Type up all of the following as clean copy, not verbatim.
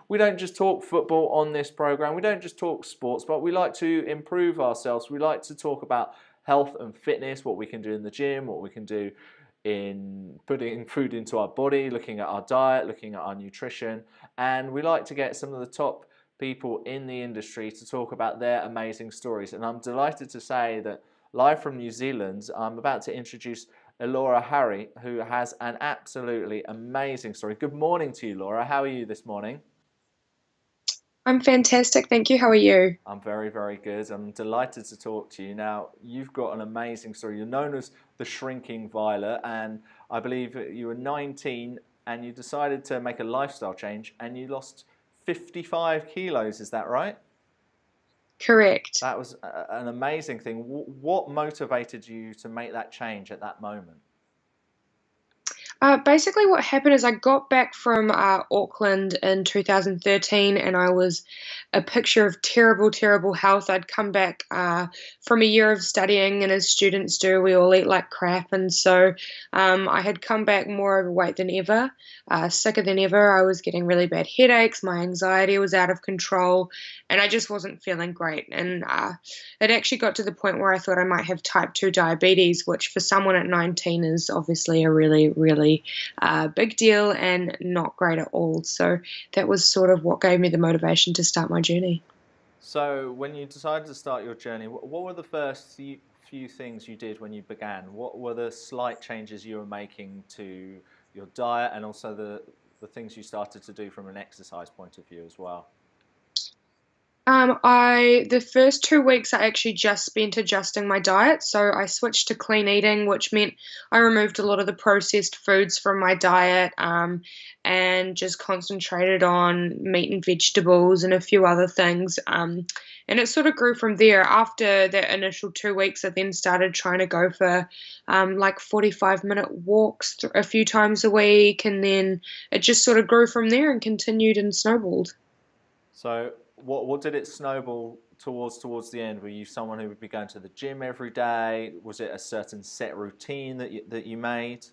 we don't just talk football on this program. We don't just talk sports, but we like to improve ourselves. We like to talk about health and fitness, what we can do in the gym, what we can do in putting food into our body, looking at our diet, looking at our nutrition. And we like to get some of the top people in the industry to talk about their amazing stories. And I'm delighted to say that live from New Zealand, I'm about to introduce Elora Harre, who has an absolutely amazing story. Good morning to you, Laura. How are you this morning? I'm fantastic, thank you. How are you? I'm very, very good. I'm delighted to talk to you. Now, you've got an amazing story. You're known as the Shrinking Violet, and I believe you were 19 and you decided to make a lifestyle change and you lost 55 kilos. Is that right? Correct. That was an amazing thing. What motivated you to make that change at that moment? Basically, what happened is I got back from Auckland in 2013, and I was a picture of terrible, terrible health. I'd come back from a year of studying, and as students do, we all eat like crap. And so I had come back more overweight than ever, sicker than ever. I was getting really bad headaches. My anxiety was out of control, and I just wasn't feeling great. And it actually got to the point where I thought I might have type 2 diabetes, which for someone at 19 is obviously a really, really big deal and not great at all. So that was sort of what gave me the motivation to start my journey. So, when you decided to start your journey, what were the first few things you did when you began? What were the slight changes you were making to your diet and also the things you started to do from an exercise point of view as well? The first 2 weeks I actually just spent adjusting my diet. So I switched to clean eating, which meant I removed a lot of the processed foods from my diet, and just concentrated on meat and vegetables and a few other things. And it sort of grew from there. After that initial 2 weeks, I then started trying to go for like 45-minute walks a few times a week. And then it just sort of grew from there and continued and snowballed. So, what did it snowball towards the end? Were you someone who would be going to the gym every day? Was it a certain set routine that you made?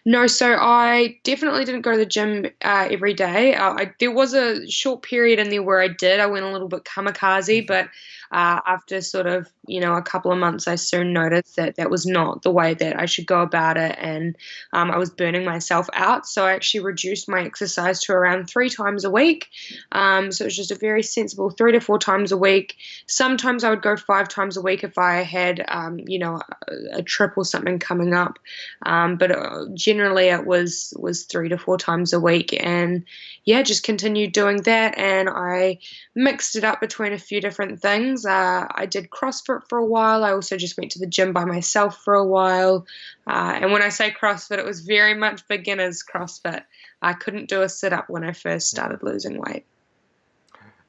No, so I definitely didn't go to the gym every day. There was a short period in there where I did. I went a little bit kamikaze, but after sort of, a couple of months, I soon noticed that that was not the way that I should go about it, and I was burning myself out. So I actually reduced my exercise to around 3 times a week. So it was just a very sensible 3 to 4 times a week. Sometimes I would go 5 times a week if I had, a trip or something coming up. But generally it was 3 to 4 times a week, and yeah, just continued doing that. And I mixed it up between a few different things. I did CrossFit for a while. I also just went to the gym by myself for a while. And when I say CrossFit, it was very much beginners CrossFit. I couldn't do a sit up when I first started losing weight.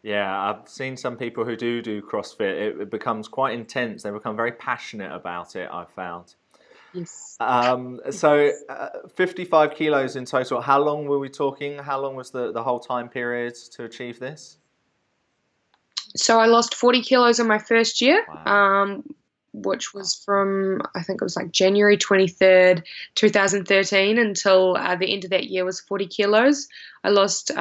Yeah, I've seen some people who do CrossFit. It becomes quite intense. They become very passionate about it, I've found. Yes. So 55 kilos in total. How long were we talking? How long was the whole time period to achieve this? So I lost 40 kilos in my first year, Wow. which was from, I think it was like January 23rd, 2013, until the end of that year was 40 kilos. I lost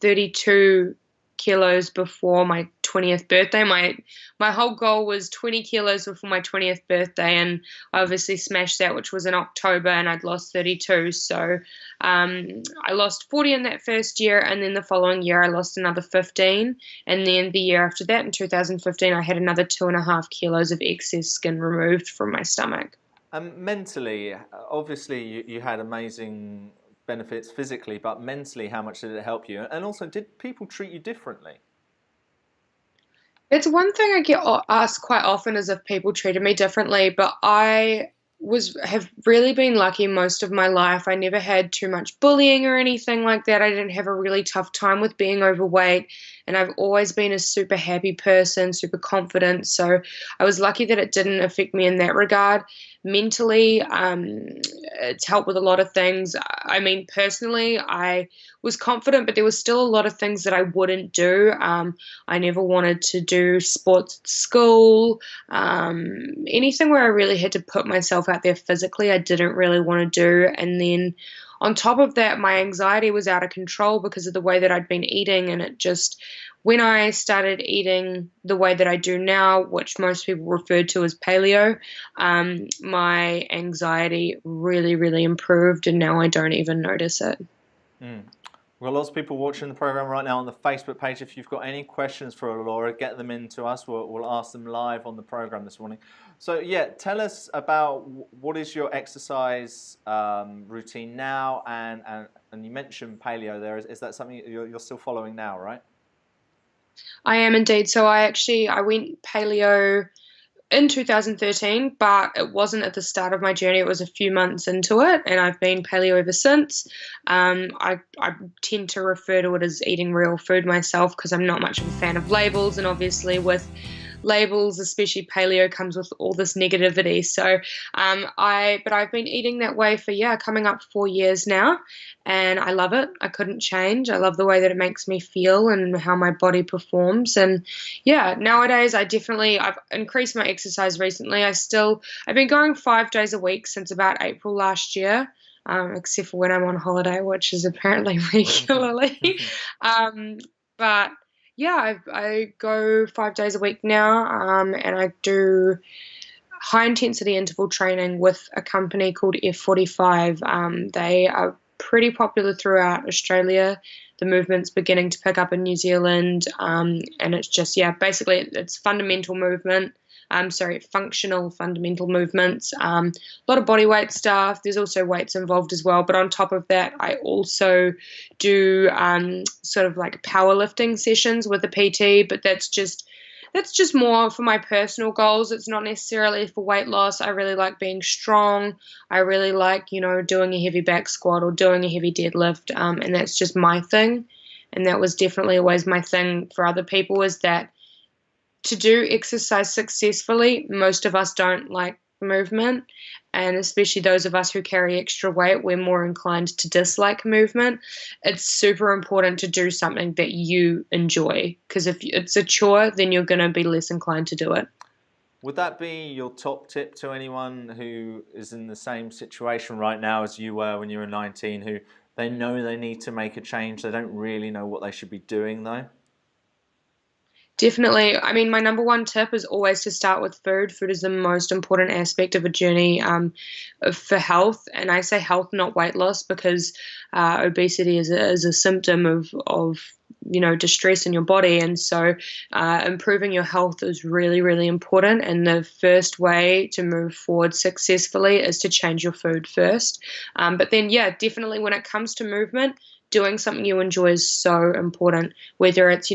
32 kilos before my 20th birthday. My whole goal was 20 kilos before my 20th birthday, and I obviously smashed that, which was in October, and I'd lost 32. So I lost 40 in that first year, and then the following year I lost another 15, and then the year after that, in 2015, I had another 2.5 kilos of excess skin removed from my stomach. Mentally, obviously you had amazing benefits physically, but mentally, how much did it help you? And also, did people treat you differently? It's one thing I get asked quite often is if people treated me differently, but I have really been lucky most of my life. I never had too much bullying or anything like that. I didn't have a really tough time with being overweight, and I've always been a super happy person, super confident. So I was lucky that it didn't affect me in that regard. Mentally, it's helped with a lot of things. I mean, personally, I was confident, but there was still a lot of things that I wouldn't do. I never wanted to do sports at school, anything where I really had to put myself out there physically I didn't really want to do. And then on top of that, my anxiety was out of control because of the way that I'd been eating. And it just, when I started eating the way that I do now, which most people refer to as paleo, my anxiety really, really improved. And now I don't even notice it. Mm. We've got lots of people watching the program right now on the Facebook page. If you've got any questions for Elora, get them in to us. We'll ask them live on the program this morning. So yeah, tell us about what is your exercise routine now, and you mentioned paleo there. Is that something you're still following now, right? I am indeed. So I went paleo in 2013, but it wasn't at the start of my journey. It was a few months into it, and I've been paleo ever since. I tend to refer to it as eating real food myself because I'm not much of a fan of labels, and obviously with labels, especially paleo, comes with all this negativity. So but I've been eating that way for coming up 4 years now, and I love it. I couldn't change. I love the way that it makes me feel and how my body performs. And yeah, nowadays I've increased my exercise recently. I've been going 5 days a week since about April last year. Except for when I'm on holiday, which is apparently regularly. But yeah, I go 5 days a week now, and I do high intensity interval training with a company called F45. They are pretty popular throughout Australia. The movement's beginning to pick up in New Zealand, and it's just basically it's fundamental movement. Functional fundamental movements. A lot of body weight stuff. There's also weights involved as well. But on top of that, I also do sort of like powerlifting sessions with a PT. But that's just more for my personal goals. It's not necessarily for weight loss. I really like being strong. I really like, doing a heavy back squat or doing a heavy deadlift. And that's just my thing. And that was definitely always my thing for other people, is that to do exercise successfully, most of us don't like movement, and especially those of us who carry extra weight, we're more inclined to dislike movement. It's super important to do something that you enjoy, because if it's a chore, then you're going to be less inclined to do it. Would that be your top tip to anyone who is in the same situation right now as you were when you were 19, who they know they need to make a change, they don't really know what they should be doing though? Definitely. I mean, my number one tip is always to start with food. Food is the most important aspect of a journey for health. And I say health, not weight loss, because obesity is a symptom of distress in your body. And so improving your health is really, really important. And the first way to move forward successfully is to change your food first. But then, definitely when it comes to movement, doing something you enjoy is so important. Whether it's,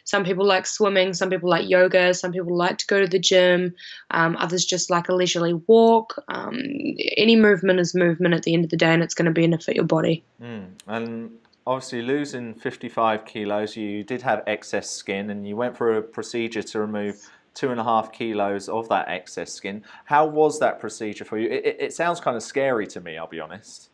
some people like swimming, some people like yoga, some people like to go to the gym, others just like a leisurely walk. Any movement is movement at the end of the day, and it's going to benefit your body. And obviously losing 55 kilos, you did have excess skin, and you went for a procedure to remove 2.5 kilos of that excess skin. How was that procedure for you? It sounds kind of scary to me, I'll be honest.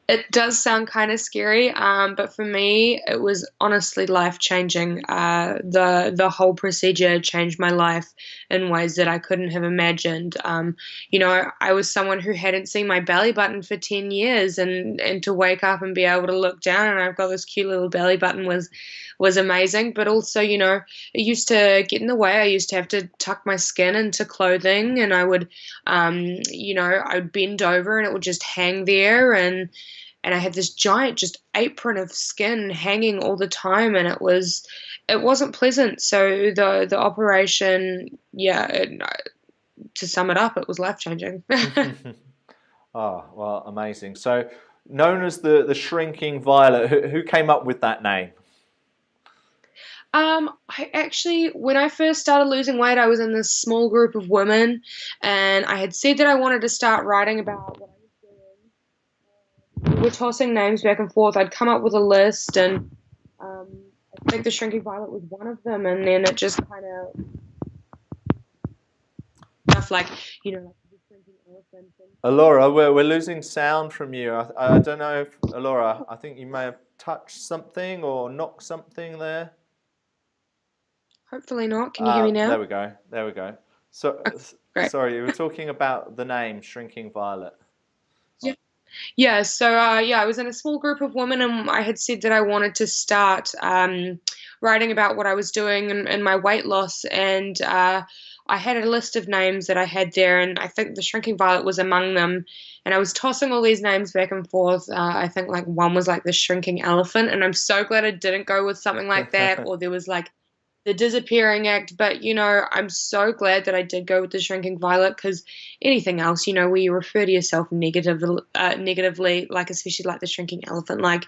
It does sound kind of scary, but for me, it was honestly life-changing. The whole procedure changed my life in ways that I couldn't have imagined. I was someone who hadn't seen my belly button for 10 years, and to wake up and be able to look down and I've got this cute little belly button was amazing. But also, it used to get in the way. I used to have to tuck my skin into clothing, and I would, I'd bend over and it would just hang there, and I had this giant just apron of skin hanging all the time, and it wasn't pleasant. So the operation, to sum it up, it was life-changing. Oh, well, amazing. So known as the shrinking violet, who came up with that name? I actually, when I first started losing weight, I was in this small group of women, and I had said that I wanted to start writing about what I was doing. We were tossing names back and forth. I'd come up with a list, and I think the shrinking violet was one of them, and then it just kind of stuff like, like the shrinking elephant. Elora, we're losing sound from you. I don't know if, Elora, I think you may have touched something or knocked something there. Hopefully not. Can you hear me now? There we go. There we go. So, Okay, Great. Sorry, you were talking about the name Shrinking Violet. Yeah. Yeah, so I was in a small group of women, and I had said that I wanted to start writing about what I was doing and my weight loss. And I had a list of names that I had there, and I think the Shrinking Violet was among them. And I was tossing all these names back and forth. I think like one was like the Shrinking Elephant, and I'm so glad I didn't go with something like that. Or there was like the Disappearing Act. But I'm so glad that I did go with the Shrinking Violet, because anything else, where you refer to yourself negatively, like especially like the Shrinking Elephant, like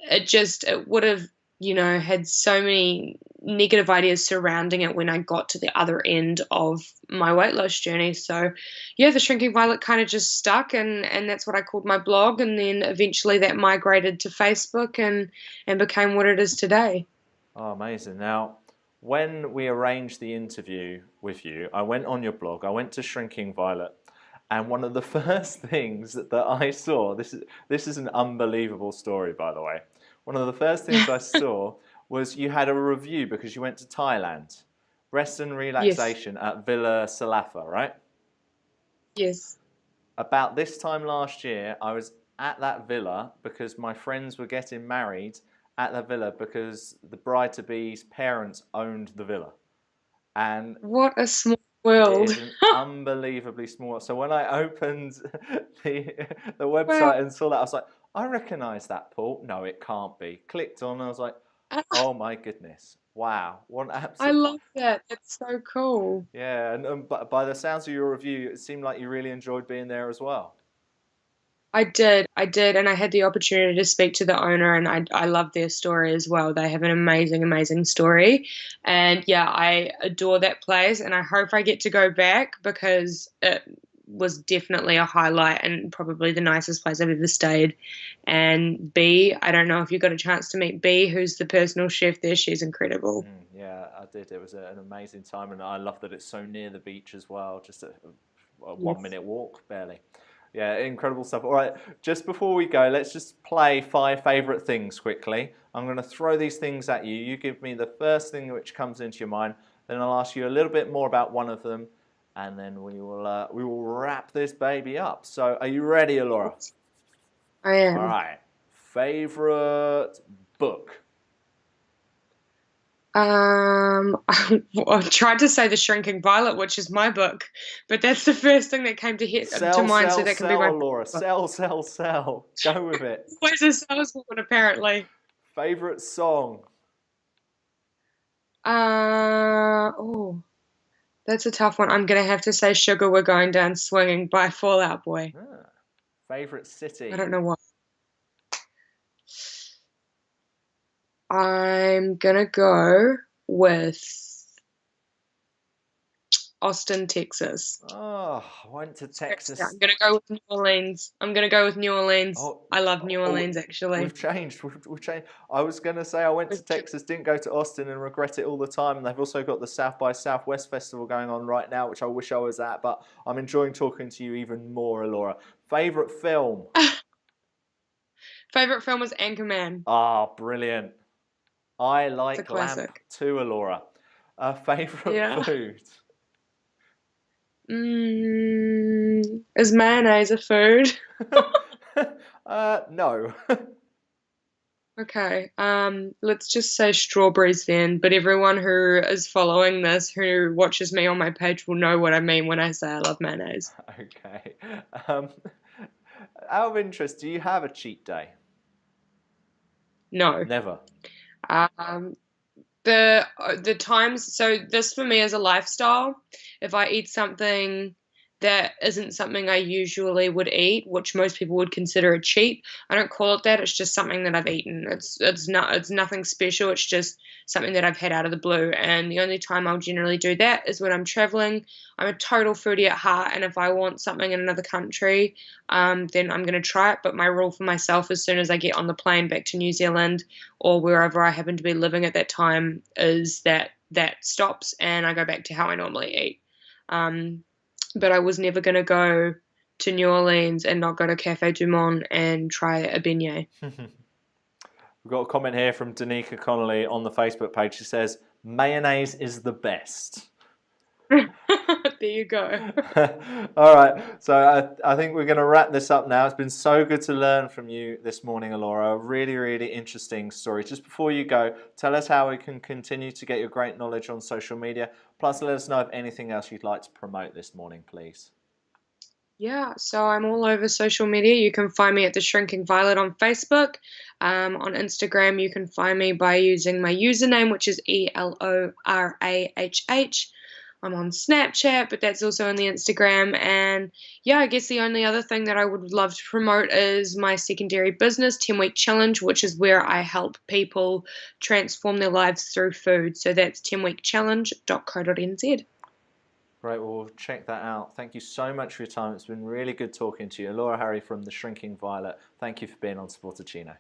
it would have, had so many negative ideas surrounding it when I got to the other end of my weight loss journey. So yeah, the Shrinking Violet kind of just stuck, and that's what I called my blog, and then eventually that migrated to Facebook and became what it is today. Oh, amazing. Now, when we arranged the interview with you, I went on your blog, I went to Shrinking Violet, and one of the first things that I saw, this is an unbelievable story, by the way. One of the first things I saw was you had a review because you went to Thailand. Rest and Yes. relaxation at Villa Salafa, right? Yes. About this time last year, I was at that villa because my friends were getting married at the villa because the bride-to-be's parents owned the villa. And What a small it world. is an unbelievably small. So when I opened the the Well, website and saw that, I was like, I recognise that, Paul. No, it can't be. Clicked on, and I was like, oh my goodness, wow, what an I absolute. love that. That's so cool. Yeah, and but by the sounds of your review, it seemed like you really enjoyed being there as well. I did, and I had the opportunity to speak to the owner, and I love their story as well. They have an amazing, amazing story, and yeah, I adore that place, and I hope I get to go back because it was definitely a highlight and probably the nicest place I've ever stayed. And B, I don't know if you got a chance to meet B, who's the personal chef there. She's incredible. Yeah, I did. It was an amazing time, and I love that it's so near the beach as well. Just a Yes. 1 minute walk, barely. Yeah, incredible stuff. All right, just before we go, let's just play 5 favourite things quickly. I'm going to throw these things at you. You give me the first thing which comes into your mind. Then I'll ask you a little bit more about one of them, and then we will wrap this baby up. So, are you ready, Elora? I All am. right. Favorite book? I tried to say The Shrinking Violet, which is my book, but that's the first thing that came to Sell, mind, so sell, that can be sell, my Elora. book. Sell, sell, sell. Go with it. Where's a saleswoman, apparently? Favorite song? Oh, that's a tough one. I'm gonna have to say Sugar We're Going Down Swinging by Fall Out Boy. Ah. Favorite I city? don't know why. I'm gonna go with Austin, Texas. Oh, I went to Yeah, Texas. I'm gonna go with New Orleans. I'm gonna go with New Orleans. Oh, I love New oh, Orleans, actually. we've changed. We've changed. I was going to say I went to Texas, didn't go to Austin, and regret it all the time. And they've also got the South by Southwest Festival going on right now, which I wish I was at. But I'm enjoying talking to you even more, Elora. Favorite film? Favorite film was Anchorman. Ah, brilliant. I It's a like lamp classic. too, Elora. Favorite Yeah. food? Is mayonnaise a food? No. Okay. Let's just say strawberries then. But everyone who is following this, who watches me on my page, will know what I mean when I say I love mayonnaise. Okay. Um, Out of interest, do you have a cheat day? No. Never. Um, the times, so this for me is a lifestyle. If I eat something that isn't something I usually would eat, which most people would consider a cheat, I don't call it that. It's just something that I've eaten. It's nothing special. It's just something that I've had out of the blue. And the only time I'll generally do that is when I'm traveling. I'm a total foodie at heart, and if I want something in another country, then I'm going to try it. But my rule for myself, as soon as I get on the plane back to New Zealand or wherever I happen to be living at that time, is that stops and I go back to how I normally eat. But I was never going to go to New Orleans and not go to Cafe Du Monde and try a beignet. We've got a comment here from Danica Connolly on the Facebook page. She says, mayonnaise is the best. There you go. All right, so I think we're going to wrap this up now. It's been so good to learn from you this morning, Elora. A really, really interesting story. Just before you go, tell us how we can continue to get your great knowledge on social media. Plus, let us know of anything else you'd like to promote this morning, please. Yeah, so I'm all over social media. You can find me at The Shrinking Violet on Facebook. On Instagram, you can find me by using my username, which is ELORAHH. I'm on Snapchat, but that's also on the Instagram. And yeah, I guess the only other thing that I would love to promote is my secondary business, 10-Week Challenge, which is where I help people transform their lives through food. So that's 10weekchallenge.co.nz. Great, well, we'll check that out. Thank you so much for your time. It's been really good talking to you. Elora Harre from The Shrinking Violet. Thank you for being on Sportuccino.